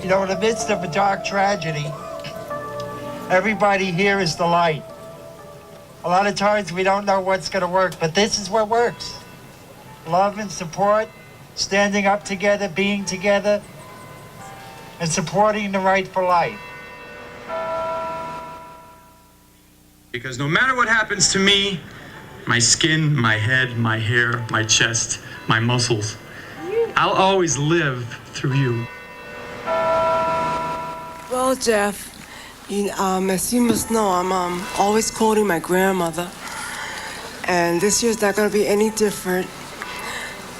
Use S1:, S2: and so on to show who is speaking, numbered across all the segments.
S1: You know, in the midst of a dark tragedy, everybody here is the light. A lot of times we don't know what's going to work, but this is what works. Love and support, standing up together, being together, and supporting the right for life.
S2: Because no matter what happens to me, my skin, my head, my hair, my chest, my muscles, I'll always live through you.
S3: Well, Jeff, as you must know, I'm always quoting my grandmother. And this year's not going to be any different.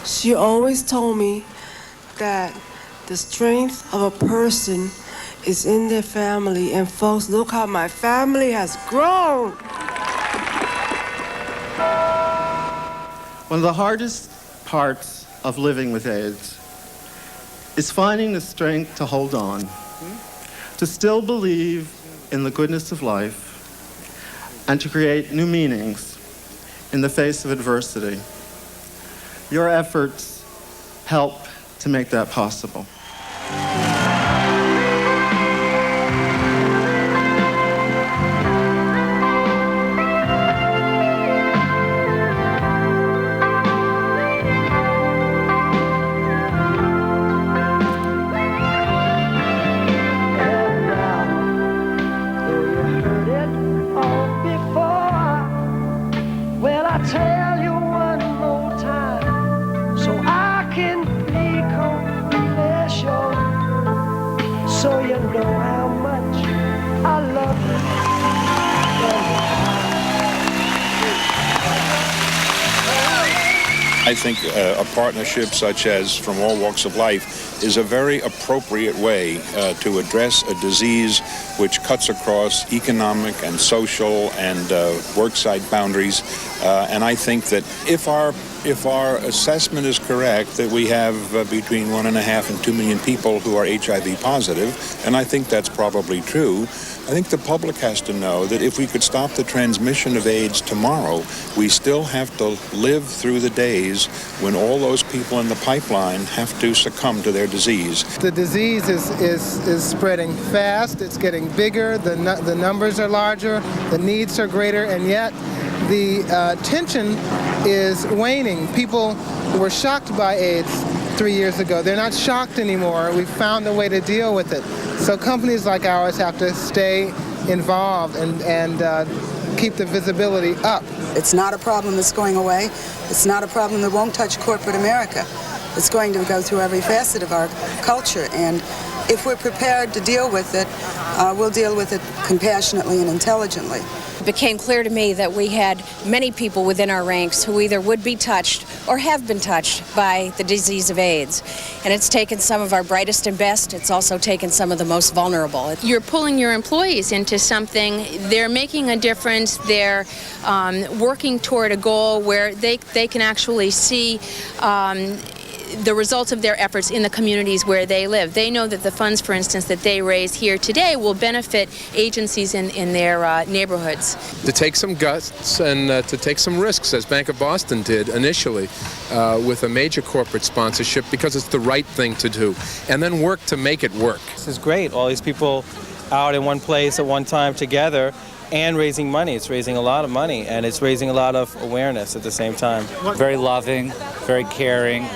S3: She always told me that the strength of a person is in their family. And folks, look how my family has grown.
S4: One of the hardest parts of living with AIDS is finding the strength to hold on, to still believe in the goodness of life, and to create new meanings in the face of adversity. Your efforts help to make that possible.
S5: I think a partnership such as From All Walks of Life is a very appropriate way to address a disease which cuts across economic and social and worksite boundaries. And I think that if our assessment is correct, that we have between 1.5 and 2 million people who are HIV positive, and I think that's probably true, I think the public has to know that if we could stop the transmission of AIDS tomorrow, we still have to live through the days when all those people in the pipeline have to succumb to their disease.
S6: The disease is spreading fast, it's getting bigger, the numbers are larger, the needs are greater, and yet the tension is waning. People were shocked by AIDS 3 years ago. They're not shocked anymore. We've found a way to deal with it. So companies like ours have to stay involved and keep the visibility up.
S7: It's not a problem that's going away. It's not a problem that won't touch corporate America. It's going to go through every facet of our culture. And if we're prepared to deal with it, we'll deal with it compassionately and intelligently.
S8: It became clear to me that we had many people within our ranks who either would be touched or have been touched by the disease of AIDS. And it's taken some of our brightest and best. It's also taken some of the most vulnerable.
S9: You're pulling your employees into something. They're making a difference. They're working toward a goal where they can actually see the results of their efforts in the communities where they live. They know that the funds, for instance, that they raise here today will benefit agencies in their neighborhoods.
S10: To take some guts and to take some risks, as Bank of Boston did initially with a major corporate sponsorship, because it's the right thing to do, and then work to make it work.
S11: This is great. All these people out in one place at one time together and raising money. It's raising a lot of money, and it's raising a lot of awareness at the same time.
S12: Very loving, very caring.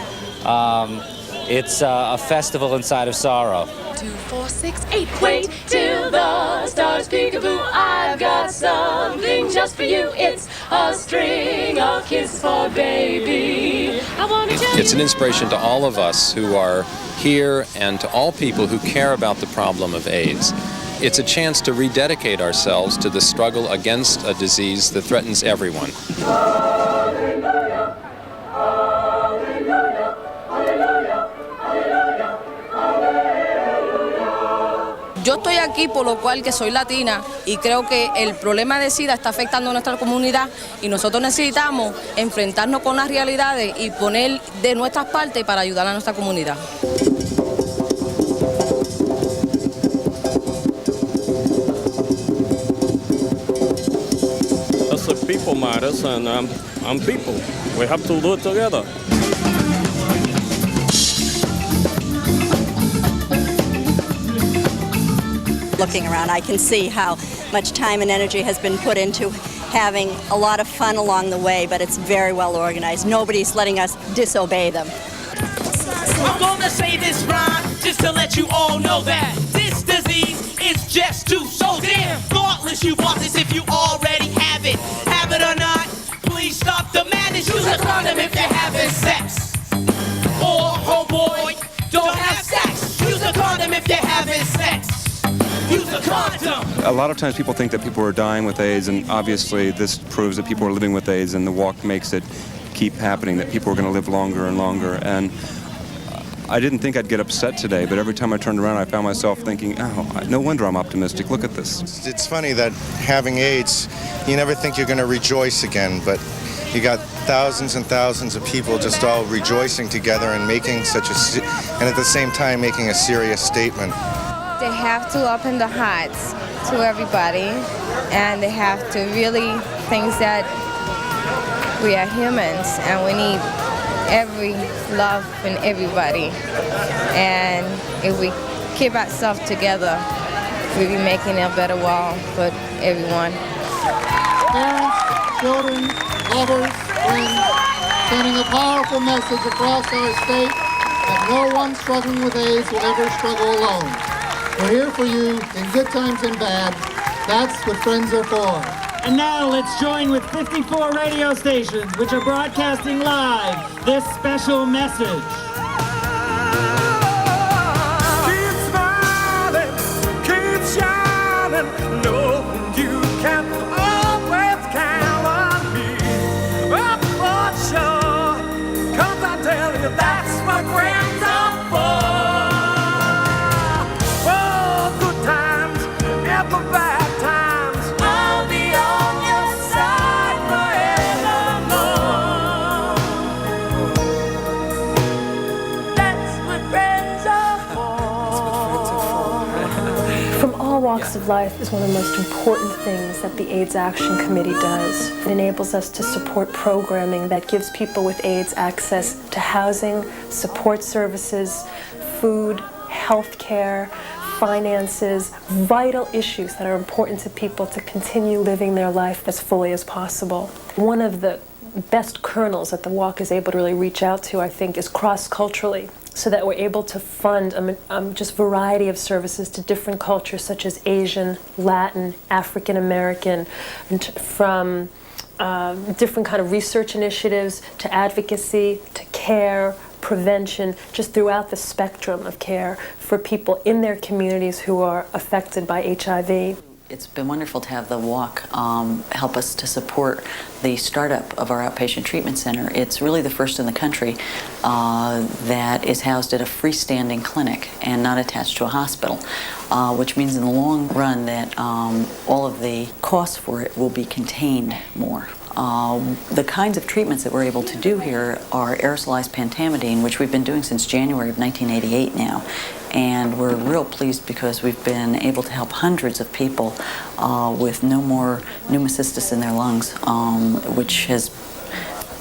S12: It's a festival inside of sorrow.
S13: 2, 4, 6, 8. Wait till the stars peek-a-boo. I've got something just for you. It's a string of kisses for baby. I want to tell you.
S14: It's an inspiration to all of us who are here and to all people who care about the problem of AIDS. It's a chance to rededicate ourselves to the struggle against a disease that threatens everyone.
S13: Hallelujah, hallelujah, hallelujah, hallelujah, hallelujah.
S15: Yo estoy aquí por lo cual que soy latina y creo que el problema de SIDA está afectando a nuestra comunidad y nosotros necesitamos enfrentarnos con las realidades y poner de nuestras partes para ayudar a nuestra comunidad.
S16: People matters, and I'm people. We have to do it together.
S17: looking around. I can see how much time and energy has been put into having a lot of fun along the way, but it's very well organized. Nobody's letting us disobey them.
S18: I'm gonna say this rhyme just to let you all know that this disease is just too so damn thoughtless. You want this if you already have it or not. Please stop the madness. Use a condom if you're having sex. Or, oh boy, don't have sex. Use a condom if you're having sex. Use a condom.
S19: A lot of times people think that people are dying with AIDS, and obviously this proves that people are living with AIDS, and the walk makes it keep happening, that people are going to live longer and longer. And I didn't think I'd get upset today, but every time I turned around, I found myself thinking, oh, no wonder I'm optimistic. Look at this.
S20: It's funny that having AIDS, you never think you're going to rejoice again, but you got thousands and thousands of people just all rejoicing together and making and at the same time making a serious statement.
S21: They have to open the hearts to everybody, and they have to really think that we are humans and we need every love and everybody. And if we keep ourselves together, we'll be making a better world for everyone.
S22: Parents, children, lovers, friends, sending a powerful message across our state that no one struggling with AIDS will ever struggle alone. We're here for you in good times and bad. That's what friends are for.
S23: And now let's join with 54 radio stations which are broadcasting live this special message.
S18: Keep smiling, keep shining. No, you can always count on me. Oh, for sure. 'Cause I tell you, that's what friends are for. For good times and for bad times. I'll be on your side forevermore. That's what friends are for.
S24: From all walks of life is one of the most important things that the AIDS Action Committee does. It enables us to support programming that gives people with AIDS access to housing, support services, food, health care, finances, vital issues that are important to people to continue living their life as fully as possible. One of the best kernels that the walk is able to really reach out to, I think, is cross-culturally, so that we're able to fund just variety of services to different cultures such as Asian, Latin, African American, and from different kind of research initiatives to advocacy to care, prevention, just throughout the spectrum of care for people in their communities who are affected by HIV.
S25: It's been wonderful to have the walk help us to support the startup of our outpatient treatment center. It's really the first in the country that is housed at a freestanding clinic and not attached to a hospital, which means in the long run that all of the costs for it will be contained more. The kinds of treatments that we're able to do here are aerosolized pentamidine, which we've been doing since January of 1988 now. And we're real pleased because we've been able to help hundreds of people with no more pneumocystis in their lungs, which has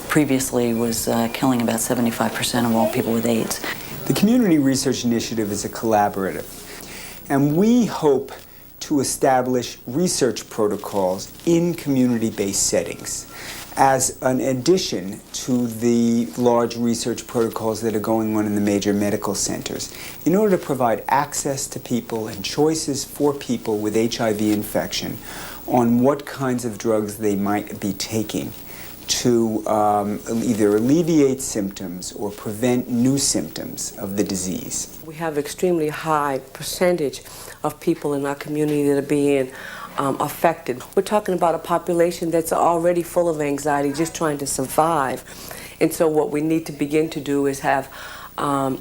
S25: previously was killing about 75% of all people with AIDS.
S26: The Community Research Initiative is a collaborative, and we hope to establish research protocols in community-based settings as an addition to the large research protocols that are going on in the major medical centers in order to provide access to people and choices for people with HIV infection on what kinds of drugs they might be taking to either alleviate symptoms or prevent new symptoms of the disease.
S27: We have extremely high percentage of people in our community that are being affected. We're talking about a population that's already full of anxiety, just trying to survive. And so what we need to begin to do is have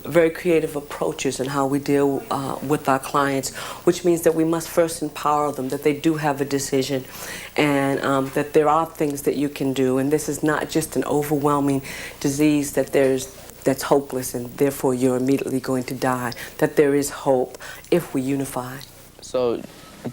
S27: very creative approaches in how we deal with our clients, which means that we must first empower them, that they do have a decision, and that there are things that you can do. And this is not just an overwhelming disease that's hopeless and therefore you're immediately going to die, that there is hope if we unify.
S28: So,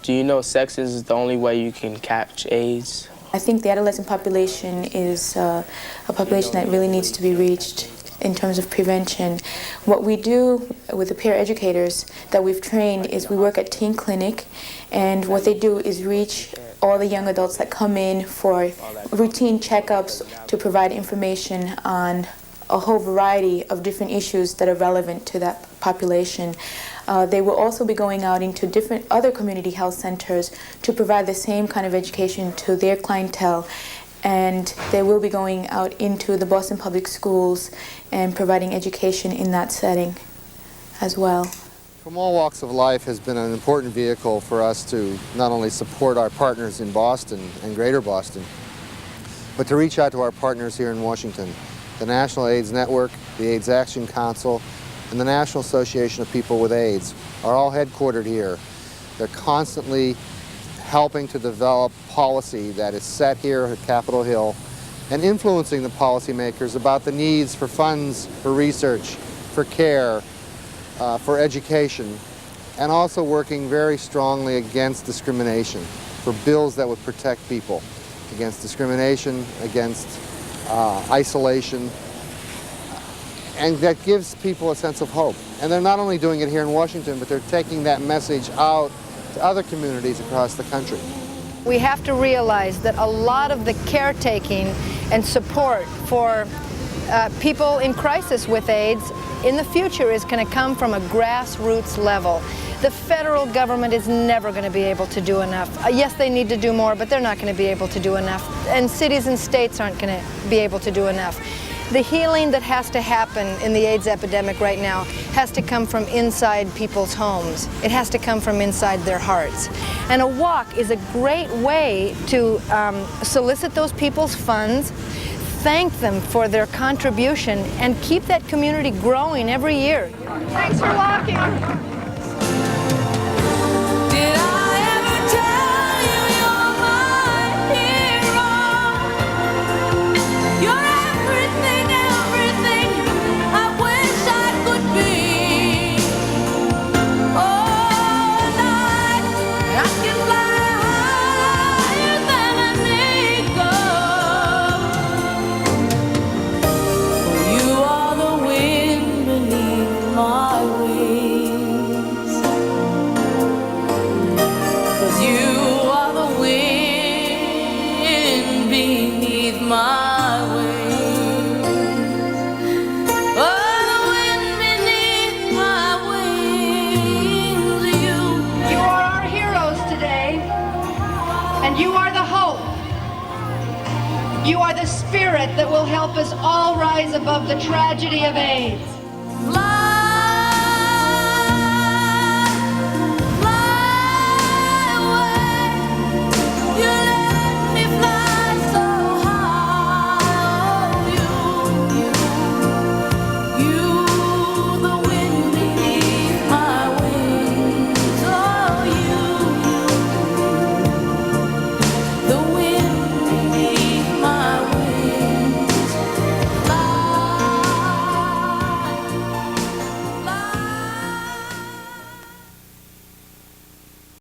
S28: do you know sex is the only way you can catch AIDS?
S29: I think the adolescent population is a population that really needs to be reached.
S1: in terms of prevention. What we do with the peer educators that we've trained is we work at Teen Clinic, and what they do is reach all the young adults that come in for routine checkups to provide information on a whole variety of different issues that are relevant to that population. They will also be going out into different other community health centers to provide the same kind of education to their clientele. And they will be going out into the Boston Public Schools and providing education in that setting as well.
S2: From All Walks of Life has been an important vehicle for us to not only support our partners in Boston and Greater Boston, but to reach out to our partners here in Washington. The National AIDS Network, the AIDS Action Council, and the National Association of People with AIDS are all headquartered here. They're constantly helping to develop policy that is set here at Capitol Hill and influencing the policymakers about the needs for funds, for research, for care, for education, and also working very strongly against discrimination, for bills that would protect people against discrimination, against isolation, and that gives people a sense of hope. And they're not only doing it here in Washington, but they're taking that message out to other communities across the country.
S3: We have to realize that a lot of the caretaking and support for people in crisis with AIDS in the future is going to come from a grassroots level. The federal government is never going to be able to do enough. Yes, they need to do more, but they're not going to be able to do enough. And cities and states aren't going to be able to do enough. The healing that has to happen in the AIDS epidemic right now has to come from inside people's homes. It has to come from inside their hearts. And a walk is a great way to solicit those people's funds, thank them for their contribution, and keep that community growing every year. Thanks for walking.
S4: You are the spirit that will help us all rise above the tragedy of AIDS.